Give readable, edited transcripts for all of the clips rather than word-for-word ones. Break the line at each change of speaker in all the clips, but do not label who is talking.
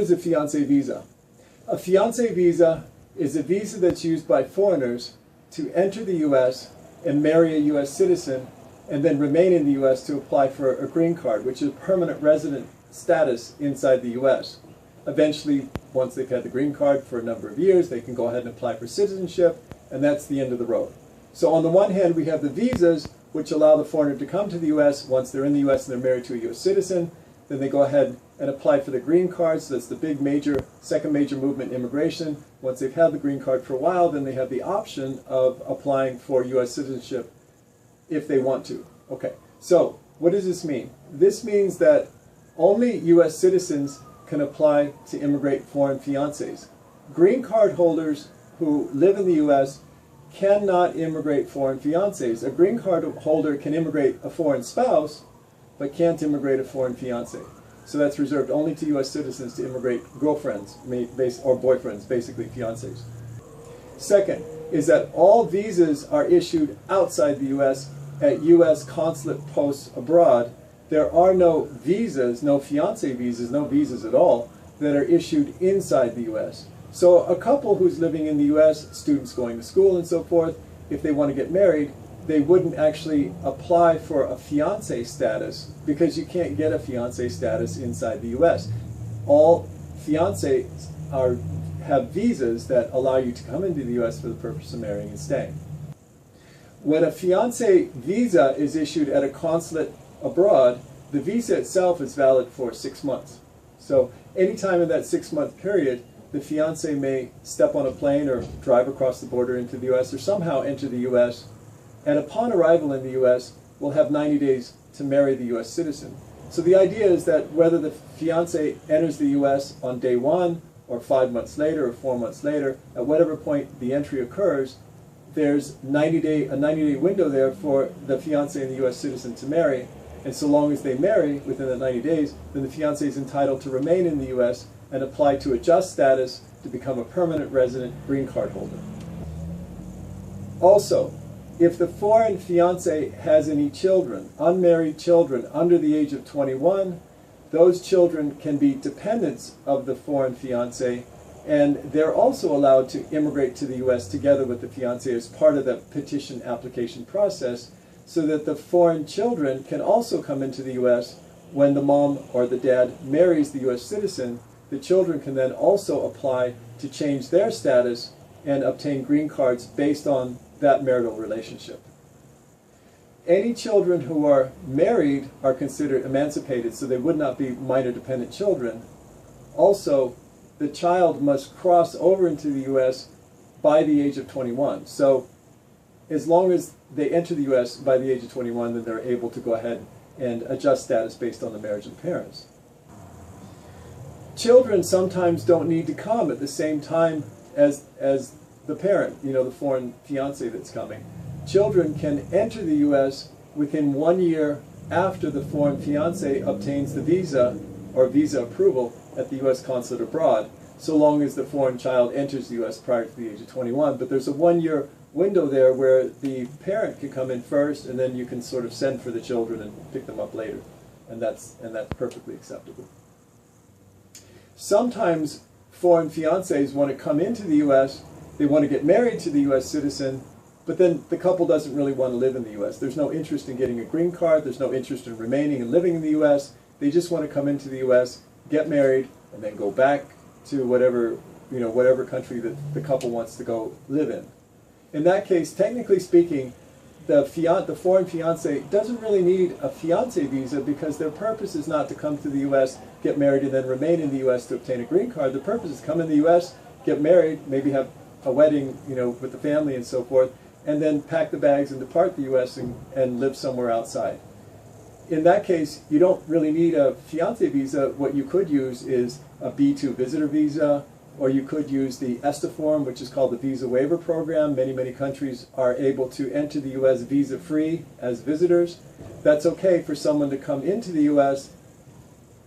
is a fiancé visa? A fiancé visa is a visa that's used by foreigners to enter the U.S. and marry a U.S. citizen and then remain in the U.S. to apply for a green card, which is permanent resident status inside the U.S. Eventually, once they've had the green card for a number of years, they can go ahead and apply for citizenship, and that's the end of the road. So on the one hand, we have the visas, which allow the foreigner to come to the U.S. Once they're in the U.S. and they're married to a U.S. citizen, then they go ahead and apply for the green card. So that's the big second major movement in immigration. Once they've had the green card for a while, then they have the option of applying for U.S. citizenship if they want to. Okay, so what does this mean? This means that only U.S. citizens can apply to immigrate foreign fiancés. Green card holders who live in the U.S. cannot immigrate foreign fiancés. A green card holder can immigrate a foreign spouse, but can't immigrate a foreign fiancé. So that's reserved only to U.S. citizens to immigrate girlfriends or boyfriends, basically fiancés. Second is that all visas are issued outside the U.S. at U.S. consulate posts abroad. There are no visas, no fiancé visas, no visas at all, that are issued inside the U.S. So a couple who's living in the U.S., students going to school and so forth, if they want to get married, they wouldn't actually apply for a fiancé status because you can't get a fiancé status inside the U.S. All fiancés have visas that allow you to come into the U.S. for the purpose of marrying and staying. When a fiancé visa is issued at a consulate abroad, the visa itself is valid for 6 months. So anytime in that 6-month period, the fiancé may step on a plane or drive across the border into the U.S. or somehow enter the U.S. and upon arrival in the U.S. will have 90 days to marry the U.S. citizen. So the idea is that whether the fiancé enters the U.S. on day 1 or 5 months later or 4 months later, at whatever point the entry occurs, there's a 90-day window there for the fiancé and the U.S. citizen to marry. And so long as they marry within the 90 days, then the fiancé is entitled to remain in the U.S. and apply to adjust status to become a permanent resident green card holder. Also, if the foreign fiancé has any children, unmarried children under the age of 21, those children can be dependents of the foreign fiancé, and they're also allowed to immigrate to the U.S. together with the fiancé as part of the petition application process, so that the foreign children can also come into the U.S. when the mom or the dad marries the U.S. citizen. The children can then also apply to change their status and obtain green cards based on that marital relationship. Any children who are married are considered emancipated, so they would not be minor dependent children. Also, the child must cross over into the U.S. by the age of 21. So as long as they enter the U.S. by the age of 21, then they're able to go ahead and adjust status based on the marriage of the parents. Children sometimes don't need to come at the same time as the parent, the foreign fiancé that's coming. Children can enter the U.S. within 1 year after the foreign fiancé obtains the visa or visa approval at the U.S. consulate abroad, so long as the foreign child enters the U.S. prior to the age of 21. But there's a 1-year window there where the parent can come in first, and then you can sort of send for the children and pick them up later, and that's perfectly acceptable. Sometimes foreign fiancés want to come into the U.S., they want to get married to the U.S. citizen, but then the couple doesn't really want to live in the U.S. There's no interest in getting a green card, there's no interest in remaining and living in the U.S. They just want to come into the U.S., get married, and then go back to whatever country that the couple wants to go live in. In that case, technically speaking, the foreign fiancé doesn't really need a fiancé visa because their purpose is not to come to the U.S., get married, and then remain in the U.S. to obtain a green card. The purpose is come in the U.S., get married, maybe have a wedding, with the family and so forth, and then pack the bags and depart the U.S. and live somewhere outside. In that case, you don't really need a fiancé visa. What you could use is a B2 visitor visa, or you could use the ESTA form, which is called the Visa Waiver Program. Many countries are able to enter the U.S. visa-free as visitors. That's okay for someone to come into the U.S.,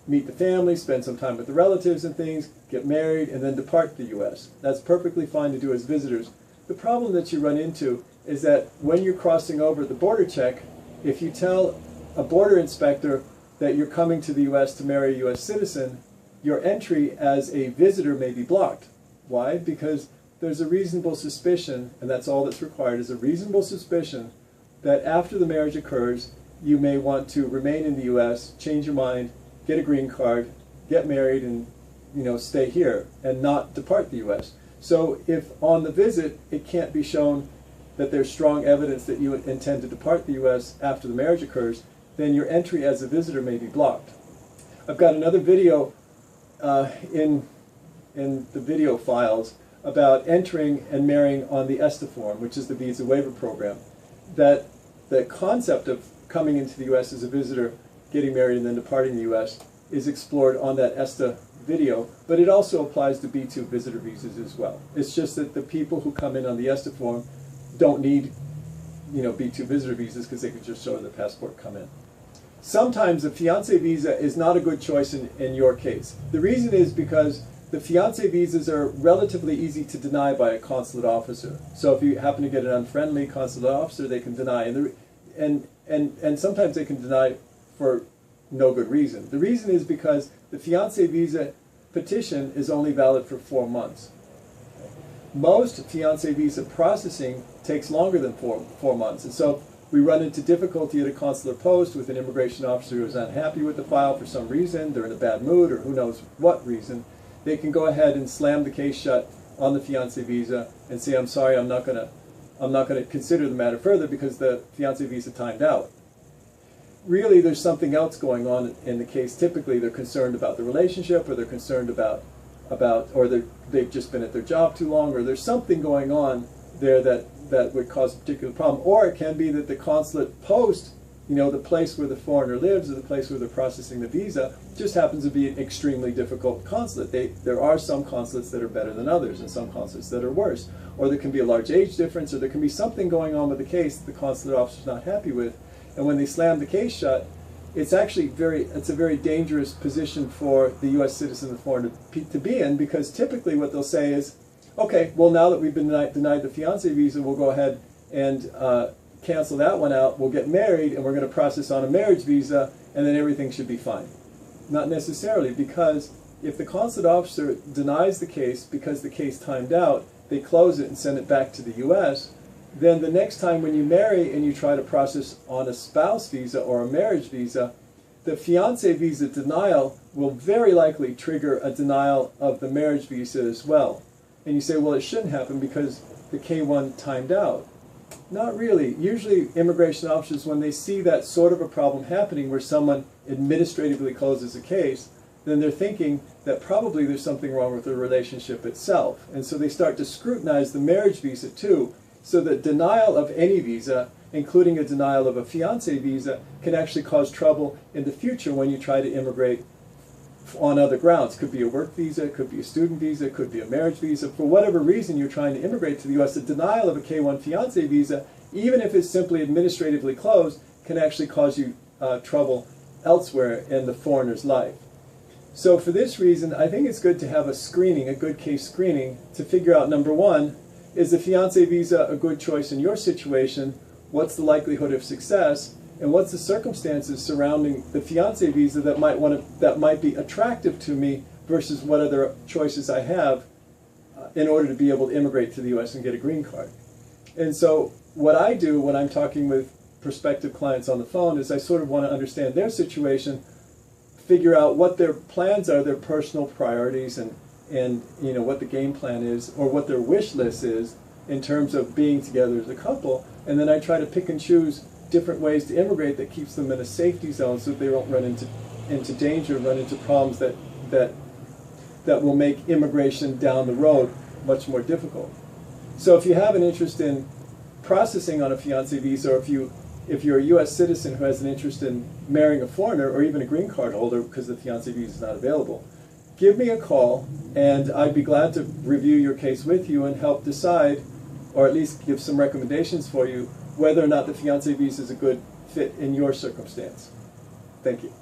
meet the family, spend some time with the relatives and things, get married, and then depart the U.S. That's perfectly fine to do as visitors. The problem that you run into is that when you're crossing over the border check, if you tell a border inspector that you're coming to the U.S. to marry a U.S. citizen, your entry as a visitor may be blocked. Why? Because there's a reasonable suspicion, and that's all that's required, is a reasonable suspicion that after the marriage occurs, you may want to remain in the U.S., change your mind, get a green card, get married, and stay here and not depart the U.S. So if on the visit it can't be shown that there's strong evidence that you intend to depart the U.S. after the marriage occurs, then your entry as a visitor may be blocked. I've got another video in the video files about entering and marrying on the ESTA form, which is the visa waiver program. That the concept of coming into the U.S. as a visitor, getting married, and then departing the U.S. is explored on that ESTA video, but it also applies to B2 visitor visas as well. It's just that the people who come in on the ESTA form don't need B2 visitor visas because they can just show their passport, come in. Sometimes a fiancé visa is not a good choice in your case. The reason is because the fiancé visas are relatively easy to deny by a consulate officer. So if you happen to get an unfriendly consulate officer, they can deny. And sometimes they can deny for no good reason. The reason is because the fiancé visa petition is only valid for 4 months. Most fiancé visa processing takes longer than four months. And so we run into difficulty at a consular post with an immigration officer who is unhappy with the file for some reason, they're in a bad mood, or who knows what reason. They can go ahead and slam the case shut on the fiancé visa and say, I'm sorry, I'm not going to consider the matter further because the fiancé visa timed out. Really, there's something else going on in the case. Typically, they're concerned about the relationship, or they're concerned about or they've just been at their job too long, or there's something going on there that would cause a particular problem. Or it can be that the consulate post, the place where the foreigner lives, or the place where they're processing the visa, just happens to be an extremely difficult consulate. There are some consulates that are better than others, and some consulates that are worse. Or there can be a large age difference, or there can be something going on with the case that the consulate officer's not happy with. And when they slam the case shut, it's actually it's a very dangerous position for the U.S. citizen and the foreigner to be in, because typically what they'll say is, okay, well, now that we've been denied the fiancé visa, we'll go ahead and cancel that one out, we'll get married, and we're going to process on a marriage visa, and then everything should be fine. Not necessarily, because if the consulate officer denies the case because the case timed out, they close it and send it back to the U.S., then the next time when you marry and you try to process on a spouse visa or a marriage visa, the fiancé visa denial will very likely trigger a denial of the marriage visa as well. And you say, well, it shouldn't happen because the K-1 timed out. Not really. Usually immigration officers, when they see that sort of a problem happening where someone administratively closes a case, then they're thinking that probably there's something wrong with the relationship itself. And so they start to scrutinize the marriage visa too. So that denial of any visa, including a denial of a fiancé visa, can actually cause trouble in the future when you try to immigrate on other grounds. It could be a work visa, it could be a student visa, it could be a marriage visa. For whatever reason you're trying to immigrate to the U.S., the denial of a K-1 fiancé visa, even if it's simply administratively closed, can actually cause you trouble elsewhere in the foreigner's life. So for this reason, I think it's good to have a screening, a good case screening, to figure out, number one, is the fiancé visa a good choice in your situation? What's the likelihood of success? And what's the circumstances surrounding the fiancé visa that might be attractive to me versus what other choices I have in order to be able to immigrate to the U.S. and get a green card? And so what I do when I'm talking with prospective clients on the phone is I sort of want to understand their situation, figure out what their plans are, their personal priorities, and what the game plan is, or what their wish list is in terms of being together as a couple, and then I try to pick and choose different ways to immigrate that keeps them in a safety zone so that they don't run into danger, run into problems that will make immigration down the road much more difficult. So if you have an interest in processing on a fiancé visa, or if you're a U.S. citizen who has an interest in marrying a foreigner, or even a green card holder because the fiancé visa is not available, give me a call, and I'd be glad to review your case with you and help decide, or at least give some recommendations for you, whether or not the fiancé visa is a good fit in your circumstance. Thank you.